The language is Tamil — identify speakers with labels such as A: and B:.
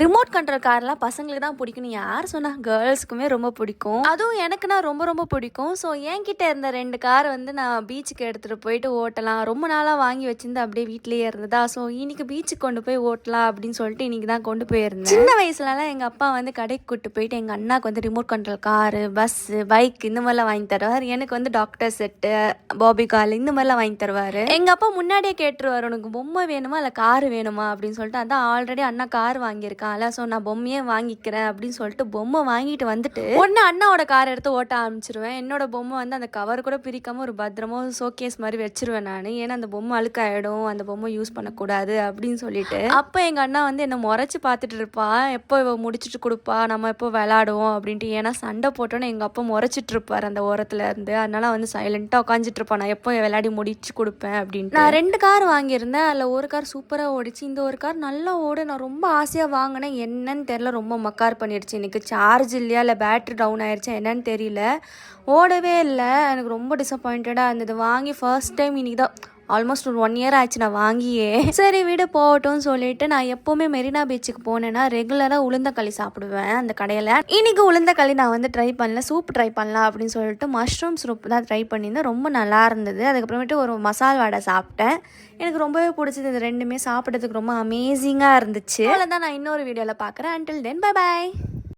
A: ரிமோட் கண்ட்ரோல் கார்லாம் பசங்களுக்கு தான் பிடிக்கும். யார் சொன்னால் கேர்ள்ஸுக்குமே ரொம்ப பிடிக்கும். அதுவும் எனக்குன்னா ரொம்ப ரொம்ப பிடிக்கும். ஸோ என்கிட்ட இருந்த 2 கார் வந்து நான் பீச்சுக்கு எடுத்துகிட்டு போயிட்டு ஓட்டலாம். ரொம்ப நாளாக வாங்கி வச்சிருந்து அப்படியே வீட்லேயே இருந்ததா. ஸோ இன்னைக்கு பீச்சுக்கு கொண்டு போய் ஓட்டலாம் அப்படின்னு சொல்லிட்டு இன்னைக்கு தான் கொண்டு போயிருந்தேன். சின்ன வயசுலலாம் எங்கள் அப்பா வந்து கடைக்கு கூட்டு போயிட்டு எங்கள் அண்ணாக்கு வந்து remote control car, bus, bike இந்த மாதிரிலாம் வாங்கி தருவார். எனக்கு வந்து டாக்டர் செட்டு, பாபி கால் இந்த மாதிரிலாம் வாங்கி தருவார். எங்கள் அப்பா முன்னாடியே கேட்டுருவார், உனக்கு பொம்மை வேணுமா இல்லை காரு வேணுமா அப்படின்னு சொல்லிட்டு. அதான் ஆல்ரெடி அண்ணா கார் வாங்கியிருக்கான். ஸோ நான் பொம்மையே வாங்கிக்கிறேன் அப்படின்னு சொல்லிட்டு பொம்மை வாங்கிட்டு வந்துட்டு ஒன்று அண்ணாவோட கார் எடுத்து ஓட்ட ஆரம்பிச்சிருவேன். என்னோட பொம்மை வந்து அந்த கவர் கூட பிரிக்காம ஒரு பத்திரமா ஷோகேஸ் மாதிரி வச்சிருவேன் நான். ஏன்னா அந்த பொம்மை அழுக்காயிடும், அந்த பொம்மை யூஸ் பண்ணக்கூடாது அப்படின்னு சொல்லிட்டு. அப்போ எங்கள் அண்ணா வந்து என்னை முறைச்சி பார்த்துட்டு இருப்பா, எப்போ இவ முடிச்சுட்டு கொடுப்பா, நம்ம எப்போ விளாடுவோம் அப்படின்ட்டு. ஏன்னா சண்டை போட்டோன்னு எங்கள் அப்பா முறைச்சிட்டு இருப்பார் அந்த ஓரத்துல இருந்து. அதனால வந்து சைலண்டாக உட்காந்துட்டு இருப்பான், நான் எப்போ விளையாடி முடிச்சு கொடுப்பேன் அப்படின்ட்டு. நான் 2 கார் வாங்கியிருந்தேன். அதில் ஒரு கார் சூப்பராக ஓடிச்சு, இந்த ஒரு கார் நல்லா ஓடு. நான் ரொம்ப ஆசையாக வாங்கினேன். என்னன்னு தெரியல, ரொம்ப மக்கார் பண்ணிடுச்சு. எனக்கு சார்ஜ் இல்லையா இல்லை பேட்ரி டவுன் ஆயிடுச்சா என்னன்னு தெரியல, ஓடவே இல்லை. எனக்கு ரொம்ப டிசப்பாயிண்டடாக இருந்தது. வாங்கி ஃபர்ஸ்ட் டைம் இன்னைக்கு தான், ஆல்மோஸ்ட் ஒரு 1 இயர் ஆச்சு நான் வாங்கியே. சரி வீடு போகட்டும்னு சொல்லிட்டு நான் எப்போவுமே மெரினா பீச்சுக்கு போனேன்னா ரெகுலராக உளுந்தக்களி சாப்பிடுவேன் அந்த கடையில். இன்னைக்கு உளுந்தக்களி நான் வந்து ட்ரை பண்ணல, சூப் ட்ரை பண்ணலாம் அப்படின்னு சொல்லிட்டு மஷ்ரூம் சூப் தான் ட்ரை பண்ணியிருந்தேன். ரொம்ப நல்லா இருந்தது. அதுக்கப்புறமேட்டு ஒரு மசால் வடை சாப்பிட்டேன். எனக்கு ரொம்பவே பிடிச்சது. இது 2மே சாப்பிட்றதுக்கு ரொம்ப அமேசிங்காக இருந்துச்சு. அதில் தான் நான் இன்னொரு வீடியோவில் பார்க்குறேன். Until then bye bye.